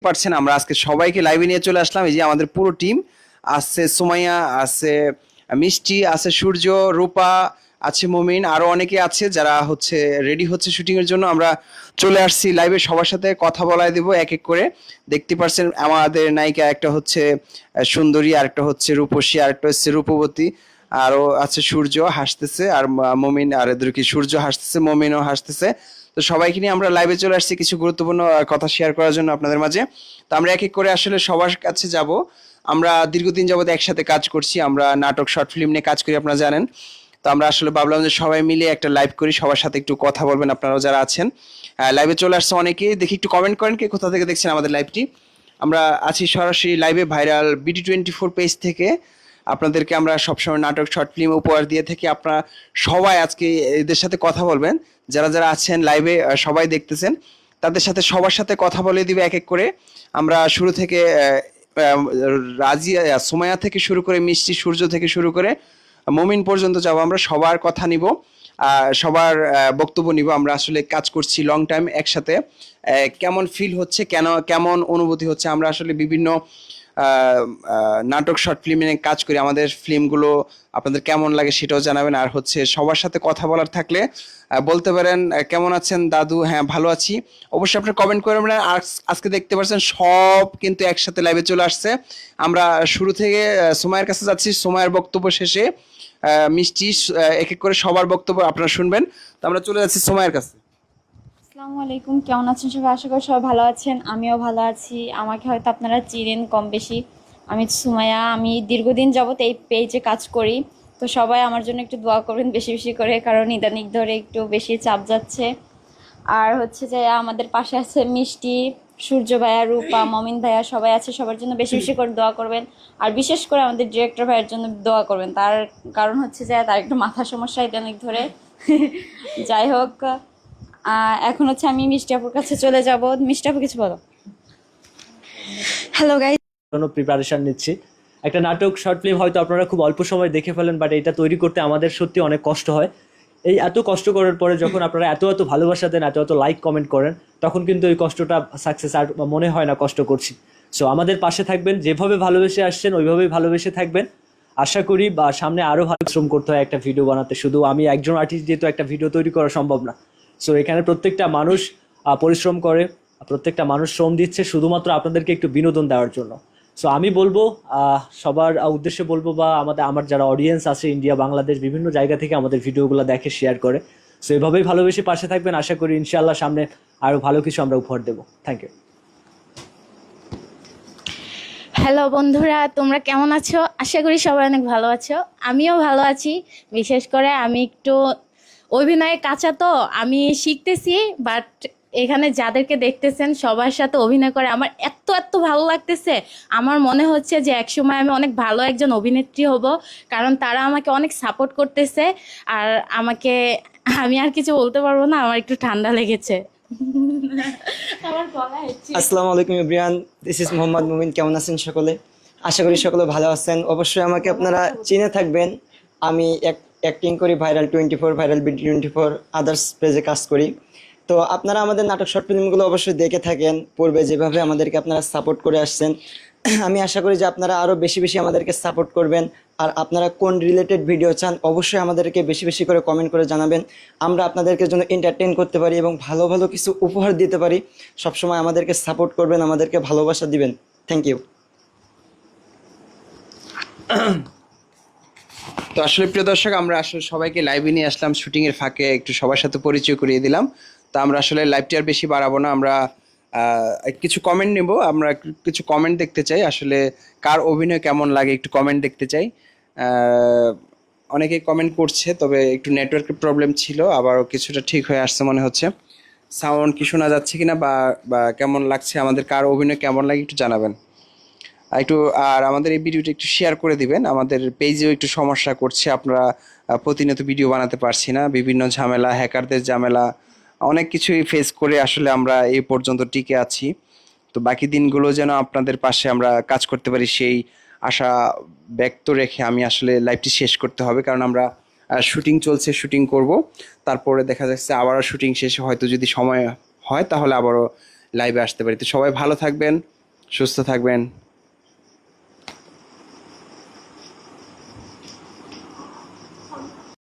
পারছেন আমরা আজকে সবাইকে লাইভে নিয়ে চলে আসলাম। এই যে আমাদের পুরো টিম আছে, সুমাইয়া আছে, মিষ্টি আছে, সূর্য, রূপা আছে, মমিন, আরো অনেকে আছে যারা হচ্ছে রেডি হচ্ছে শুটিং এর জন্য। আমরা চলে আসছি লাইভে, সবার সাথে কথা বলায় দিব এক এক করে। দেখতে পাচ্ছেন আমাদের নায়িকা একটা হচ্ছে সুন্দরী, আরেকটা হচ্ছে রূপসী, আরেকটা হচ্ছে রূপবতী, আরো আছে সূর্য হাসতেছে, আর মমিন, আর এদের কি সূর্য হাসতেছে, মমিনও হাসতেছে। তো সবাইকে নিয়ে আমরা লাইভে চলে আসছি কিছু গুরুত্বপূর্ণ কথা শেয়ার করার জন্য আপনাদের মাঝে। তো আমরা এক এক করে আসলে সবার কাছে যাব। আমরা দীর্ঘদিন যাবত একসাথে কাজ করছি, আমরা নাটক শর্ট ফিল্ম নিয়ে কাজ করি, আপনারা জানেন। তো আমরা আসলে ভাবলাম যে সবাই মিলে একটা লাইভ করি, সবার সাথে একটু কথা বলবেন আপনারাও যারা আছেন। লাইভে চলে আসছে অনেকেই, দেখি একটু কমেন্ট করেন কে কোথা থেকে দেখছেন আমাদের লাইভটি। আমরা আছি সরাসরি লাইভে ভাইরাল BD24 পেজ থেকে। আপনাদেরকে আমরা সবসময় নাটক শর্ট ফিল্ম উপহার দিয়ে থাকি। আপনারা সবাই আজকে এদের সাথে কথা বলবেন, যারা যারা আছেন লাইভে সবাই দেখতেছেন, তাদের সাথে সবার সাথে কথা বলে দিবে এক এক করে। আমরা শুরু থেকে রাজিয়া, সুমাইয়া থেকে শুরু করে মিষ্টি, সূর্য থেকে শুরু করে মমিন পর্যন্ত যাব। আমরা সবার কথা নিব, সবার বক্তব্য নিব। আমরা আসলে কাজ করছি লং টাইম একসাথে, কেমন ফিল হচ্ছে, কেমন অনুভূতি হচ্ছে। আমরা আসলে বিভিন্ন নাটক শর্ট ফিল্ম নিয়ে কাজ করি, আমাদের ফিল্মগুলো আপনাদের কেমন লাগে সেটাও জানাবেন। আর হচ্ছে সবার সাথে কথা বলার থাকলে বলতে পারেন কেমন আছেন দাদু, হ্যাঁ ভালো আছি, অবশ্যই আপনি কমেন্ট করবেন। আর আজকে দেখতে পাচ্ছেন সব কিন্তু একসাথে লাইভে চলে আসছে। আমরা শুরু থেকে সুমাইয়ের কাছে যাচ্ছি, সুমাইয়ের বক্তব্য শেষে মিষ্টি, এক এক করে সবার বক্তব্য আপনারা শুনবেন। তো আমরা চলে যাচ্ছি সুমাইয়ের কাছে। আসসালামু আলাইকুম, কেমন আছেন সবাই? আশা করি সবাই ভালো আছেন, আমিও ভালো আছি। আমাকে হয়তো আপনারা চিনেন কম বেশি। আমি সুমাইয়া, আমি দীর্ঘদিন যাবত এই পেজে কাজ করি। তো সবাই আমার জন্য একটু দোয়া করবেন বেশি বেশি করে, কারণ ইদানিং ধরে একটু বেশি চাপ যাচ্ছে। আর হচ্ছে যে আমাদের পাশে আছে মিষ্টি, সূর্য ভাইয়া, রূপা, মমিন ভাইয়া, সবাই আছে। সবার জন্য বেশি বেশি করে দোয়া করবেন। আর বিশেষ করে আমাদের ডিরেক্টর ভাইয়ের জন্য দোয়া করবেন। তার কারণ হচ্ছে যে তার একটু মাথা সমস্যা ইদানিং ধরে। যাই হোক, এখন হচ্ছে আমি মিষ্টি আপুর কাছে চলে যাব। মিষ্টি আপু কিছু বলো। হ্যালো গাইস, জন্য প্রিপারেশন নিচ্ছি। একটা নাটক শর্ট ফিল্ম হয়তো আপনারা খুব অল্প সময় দেখে ফেলেন, বাট এটা তৈরি করতে আমাদের সত্যি অনেক কষ্ট হয়। এই এত কষ্ট করার পরে যখন আপনারা এত এত ভালোবাসা দেন, এত এত লাইক কমেন্ট করেন, তখন কিন্তু এই কষ্টটা সাকসেস আর মনে হয় না কষ্ট করছি। সো আমাদের পাশে থাকবেন, যেভাবে ভালোবেসে আসছেন ওইভাবেই ভালোবেসে থাকবেন। আশা করি বা সামনে আরও ভালো শ্রম করতে হয় একটা ভিডিও বানাতে। শুধু আমি একজন আর্টিস্ট যেহেতু একটা ভিডিও তৈরি করা সম্ভব না। সো এখানে প্রত্যেকটা মানুষ পরিশ্রম করে, প্রত্যেকটা মানুষ শ্রম দিচ্ছে শুধুমাত্র আপনাদেরকে একটু বিনোদন দেওয়ার জন্য। সো আমি বলবো, সবার উদ্দেশ্যে বলবো, বা আমার যারা অডিয়েন্স আছে ইন্ডিয়া, বাংলাদেশ, বিভিন্ন জায়গা থেকে আমাদের ভিডিওগুলো দেখে, শেয়ার করে। সো এভাবেই ভালোবেসে পাশে থাকবেন। আশা করি ইনশাআল্লাহ সামনে আরও ভালো কিছু আমরা উপহার দেবো। Thank you. হ্যালো বন্ধুরা, তোমরা কেমন আছো? আশা করি সবাই অনেক ভালো আছো, আমিও ভালো আছি। বিশেষ করে আমি একটু অভিনয়ে কাঁচা, তো আমি শিখতেছি। বাট এখানে যাদেরকে দেখতেছেন সবার সাথে অভিনয় করে আমার এত এত ভালো লাগতেছে। আমার মনে হচ্ছে যে একসময় আমি অনেক ভালো একজন অভিনেত্রী হব, কারণ তারা আমাকে অনেক সাপোর্ট করতেছে। আর আমি আর কিছু বলতে পারবো না, আমার একটু ঠান্ডা লেগেছে। আমার গলা হচ্ছে। আসসালামু আলাইকুম এভরিওয়ান, দিস ইজ মোহাম্মদ মুমিন। কেমন আছেন সকলে? আশা করি সকলে ভালো আছেন। অবশ্যই আমাকে আপনারা চিনে থাকবেন। আমি অ্যাক্টিং করি ভাইরাল 24, ভাইরাল BD24, আদার্স পেজে কাজ করি। তো আপনারা আমাদের নাটক শর্ট ফিল্মগুলো অবশ্যই দেখে থাকেন, পূর্বে যেভাবে আমাদেরকে আপনারা সাপোর্ট করে আসছেন। আমি আশা করি যে আপনারা আরও বেশি বেশি আমাদেরকে সাপোর্ট করবেন। আর আপনারা কোন রিলেটেড ভিডিও চান অবশ্যই আমাদেরকে বেশি বেশি করে কমেন্ট করে জানাবেন। আমরা আপনাদেরকে জন্য এন্টারটেইন করতে পারি এবং ভালো ভালো কিছু উপহার দিতে পারি। সবসময় আমাদেরকে সাপোর্ট করবেন, আমাদেরকে ভালোবাসা দিবেন। Thank you. তো আসলে প্রিয় দর্শক, আমরা আসলে সবাইকে লাইভে নিয়ে আসলাম শুটিং এর ফাঁকে, একটু সবার সাথে পরিচয় করিয়ে দিলাম। তো আমরা আসলে লাইভটি আর বেশি বাড়াবো না, আমরা কিছু কমেন্ট নেব। আমরা কিছু কমেন্ট দেখতে চাই, আসলে কার অভিনয় কেমন লাগে একটু কমেন্ট দেখতে চাই। অনেকেই কমেন্ট করছে, তবে একটু নেটওয়ার্কের প্রবলেম ছিল, আবারও কিছুটা ঠিক হয়ে আসছে মনে হচ্ছে। সাউন্ড কি শোনা যাচ্ছে কিনা বা বা কেমন লাগছে, আমাদের কার অভিনয় কেমন লাগে একটু জানাবেন একটু। আর আমাদের এই ভিডিওটা একটু শেয়ার করে দিবেন। আমাদের পেজেও একটু সমস্যা করছে, আপনারা প্রতিনিয়ত ভিডিও বানাতে পারছি না, বিভিন্ন ঝামেলা, হ্যাকারদের ঝামেলা, অনেক কিছুই ফেস করে আসলে আমরা এই পর্যন্ত টিকে আছি। তো বাকি দিনগুলো যেন আপনাদের পাশে আমরা কাজ করতে পারি সেই আশা ব্যক্ত রেখে আমি আসলে লাইভটি শেষ করতে হবে, কারণ আমরা শুটিং চলছে, শুটিং করব, তারপরে দেখা যাচ্ছে আবারও শুটিং শেষে হয়তো যদি সময় হয় তাহলে আবারও লাইভে আসতে পারি। তো সবাই ভালো থাকবেন, সুস্থ থাকবেন।